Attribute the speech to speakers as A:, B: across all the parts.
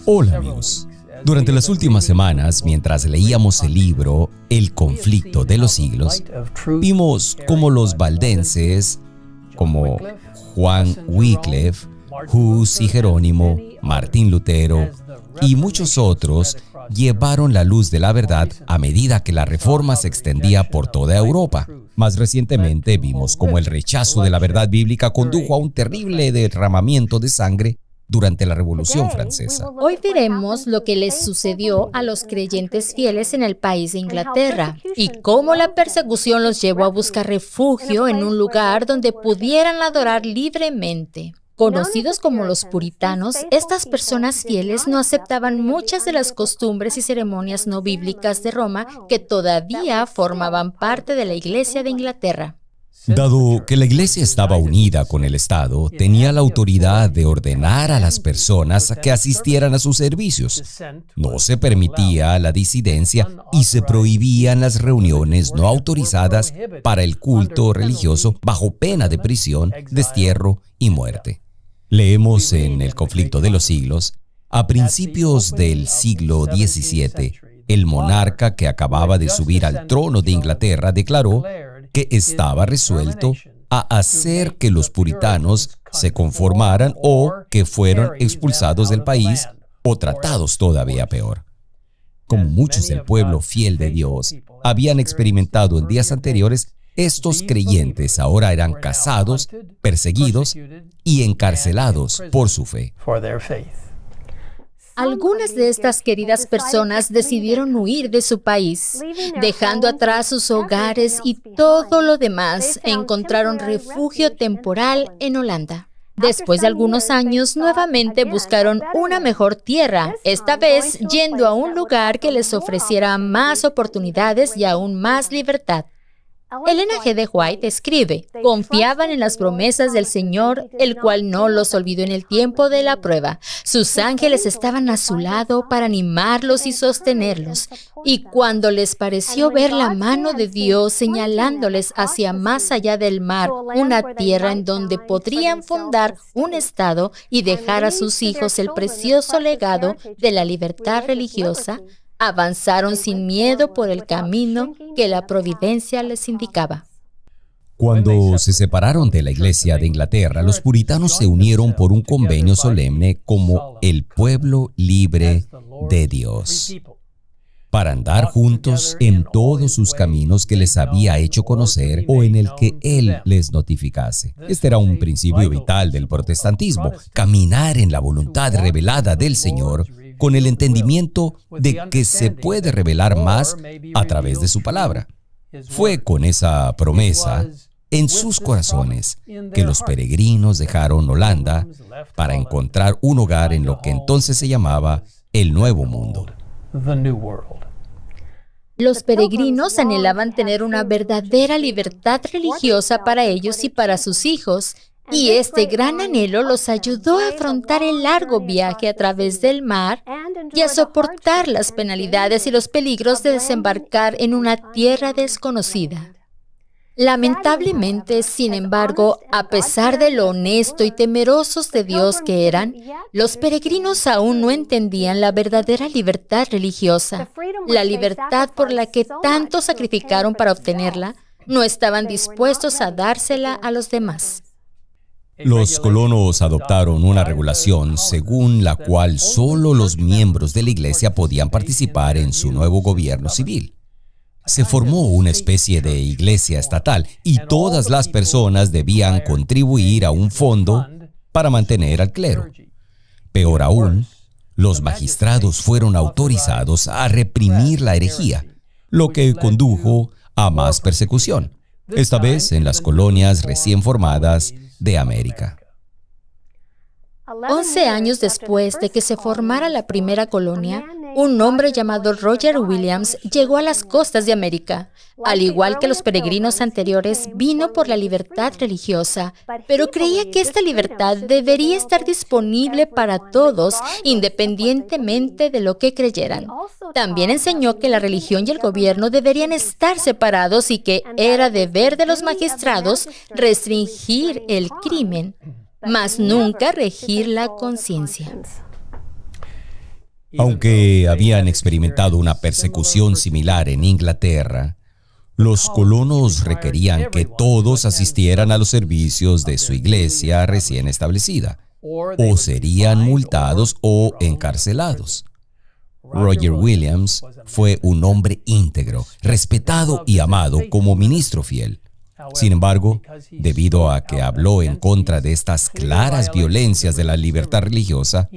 A: Hola amigos. Durante las últimas semanas, mientras leíamos el libro El conflicto de los siglos, vimos cómo los valdenses, como Juan Wycliffe, Hus y Jerónimo, Martín Lutero y muchos otros, llevaron la luz de la verdad a medida que la reforma se extendía por toda Europa. Más recientemente vimos cómo el rechazo de la verdad bíblica condujo a un terrible derramamiento de sangre durante la Revolución Francesa.
B: Hoy veremos lo que les sucedió a los creyentes fieles en el país de Inglaterra y cómo la persecución los llevó a buscar refugio en un lugar donde pudieran adorar libremente. Conocidos como los puritanos, estas personas fieles no aceptaban muchas de las costumbres y ceremonias no bíblicas de Roma que todavía formaban parte de la Iglesia de Inglaterra.
A: Dado que la Iglesia estaba unida con el Estado, tenía la autoridad de ordenar a las personas que asistieran a sus servicios. No se permitía la disidencia y se prohibían las reuniones no autorizadas para el culto religioso bajo pena de prisión, destierro y muerte. Leemos en El conflicto de los siglos, a principios del siglo XVII, el monarca que acababa de subir al trono de Inglaterra declaró que estaba resuelto a hacer que los puritanos se conformaran o que fueran expulsados del país o tratados todavía peor. Como muchos del pueblo fiel de Dios habían experimentado en días anteriores, estos creyentes ahora eran cazados, perseguidos y encarcelados por su fe.
B: Algunas de estas queridas personas decidieron huir de su país, dejando atrás sus hogares y todo lo demás. Encontraron refugio temporal en Holanda. Después de algunos años, nuevamente buscaron una mejor tierra, esta vez yendo a un lugar que les ofreciera más oportunidades y aún más libertad. Elena G. de White escribe: confiaban en las promesas del Señor, el cual no los olvidó en el tiempo de la prueba. Sus ángeles estaban a su lado para animarlos y sostenerlos. Y cuando les pareció ver la mano de Dios señalándoles hacia más allá del mar, una tierra en donde podrían fundar un estado y dejar a sus hijos el precioso legado de la libertad religiosa, avanzaron sin miedo por el camino que la providencia les indicaba.
A: Cuando se separaron de la Iglesia de Inglaterra, los puritanos se unieron por un convenio solemne como el pueblo libre de Dios, para andar juntos en todos sus caminos que les había hecho conocer o en el que Él les notificase. Este era un principio vital del protestantismo: caminar en la voluntad revelada del Señor, con el entendimiento de que se puede revelar más a través de su palabra. Fue con esa promesa en sus corazones que los peregrinos dejaron Holanda para encontrar un hogar en lo que entonces se llamaba el Nuevo Mundo.
B: Los peregrinos anhelaban tener una verdadera libertad religiosa para ellos y para sus hijos, y este gran anhelo los ayudó a afrontar el largo viaje a través del mar y a soportar las penalidades y los peligros de desembarcar en una tierra desconocida. Lamentablemente, sin embargo, a pesar de lo honesto y temerosos de Dios que eran, los peregrinos aún no entendían la verdadera libertad religiosa, la libertad por la que tanto sacrificaron para obtenerla. No estaban dispuestos a dársela a los demás.
A: Los colonos adoptaron una regulación según la cual solo los miembros de la Iglesia podían participar en su nuevo gobierno civil. Se formó una especie de iglesia estatal y todas las personas debían contribuir a un fondo para mantener al clero. Peor aún, los magistrados fueron autorizados a reprimir la herejía, lo que condujo a más persecución, esta vez en las colonias recién formadas de América.
B: 11 años después de que se formara la primera colonia, un hombre llamado Roger Williams llegó a las costas de América. Al igual que los peregrinos anteriores, vino por la libertad religiosa, pero creía que esta libertad debería estar disponible para todos, independientemente de lo que creyeran. También enseñó que la religión y el gobierno deberían estar separados y que era deber de los magistrados restringir el crimen. mas nunca regir la conciencia.
A: Aunque habían experimentado una persecución similar en Inglaterra, los colonos requerían que todos asistieran a los servicios de su iglesia recién establecida, o serían multados o encarcelados. Roger Williams fue un hombre íntegro, respetado y amado como ministro fiel. Sin embargo, debido a que habló en contra de estas claras violencias de la libertad religiosa,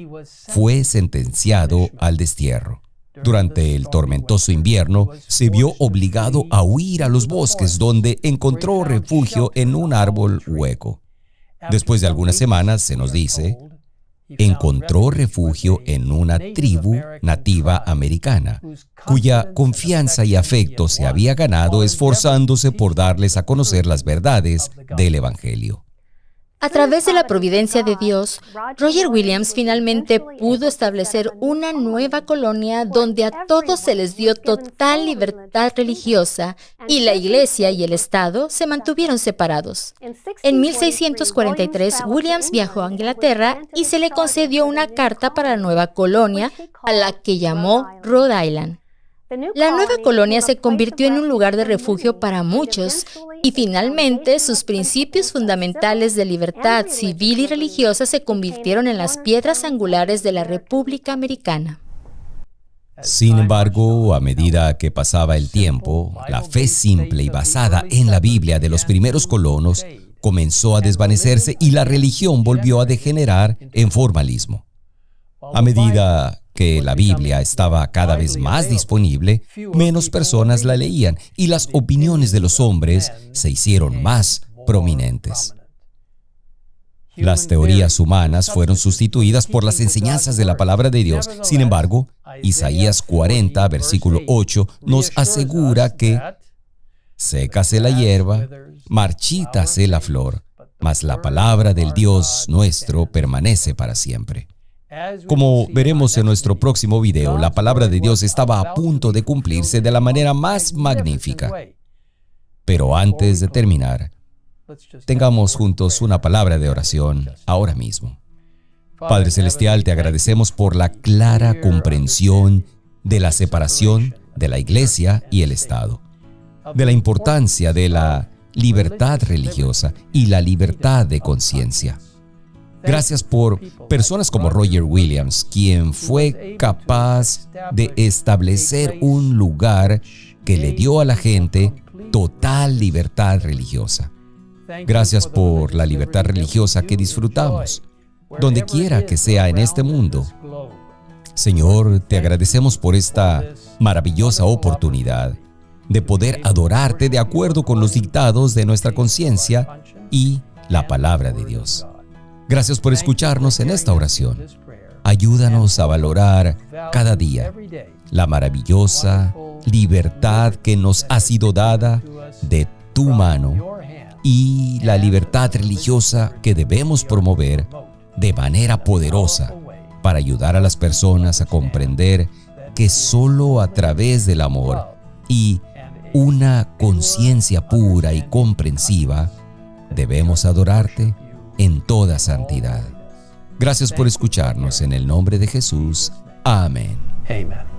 A: fue sentenciado al destierro. Durante el tormentoso invierno, se vio obligado a huir a los bosques, donde encontró refugio en un árbol hueco. Después de algunas semanas, se nos dice, encontró refugio en una tribu nativa americana, cuya confianza y afecto se había ganado esforzándose por darles a conocer las verdades del Evangelio.
B: A través de la providencia de Dios, Roger Williams finalmente pudo establecer una nueva colonia donde a todos se les dio total libertad religiosa y la iglesia y el Estado se mantuvieron separados. En 1643, Williams viajó a Inglaterra y se le concedió una carta para la nueva colonia, a la que llamó Rhode Island. La nueva colonia se convirtió en un lugar de refugio para muchos y finalmente sus principios fundamentales de libertad civil y religiosa se convirtieron en las piedras angulares de la República Americana.
A: Sin embargo, a medida que pasaba el tiempo, la fe simple y basada en la Biblia de los primeros colonos comenzó a desvanecerse y la religión volvió a degenerar en formalismo. A medida que la Biblia estaba cada vez más disponible, menos personas la leían y las opiniones de los hombres se hicieron más prominentes. Las teorías humanas fueron sustituidas por las enseñanzas de la palabra de Dios. Sin embargo, Isaías 40, versículo 8, nos asegura que sécase la hierba, marchítase la flor, mas la palabra del Dios nuestro permanece para siempre. Como veremos en nuestro próximo video, la palabra de Dios estaba a punto de cumplirse de la manera más magnífica. Pero antes de terminar, tengamos juntos una palabra de oración ahora mismo. Padre Celestial, te agradecemos por la clara comprensión de la separación de la Iglesia y el Estado, de la importancia de la libertad religiosa y la libertad de conciencia. Gracias por personas como Roger Williams, quien fue capaz de establecer un lugar que le dio a la gente total libertad religiosa. Gracias por la libertad religiosa que disfrutamos, donde quiera que sea en este mundo. Señor, te agradecemos por esta maravillosa oportunidad de poder adorarte de acuerdo con los dictados de nuestra conciencia y la palabra de Dios. Gracias por escucharnos en esta oración. Ayúdanos a valorar cada día la maravillosa libertad que nos ha sido dada de tu mano y la libertad religiosa que debemos promover de manera poderosa para ayudar a las personas a comprender que solo a través del amor y una conciencia pura y comprensiva debemos adorarte en toda santidad. Gracias por escucharnos en el nombre de Jesús. Amén.
C: Amen.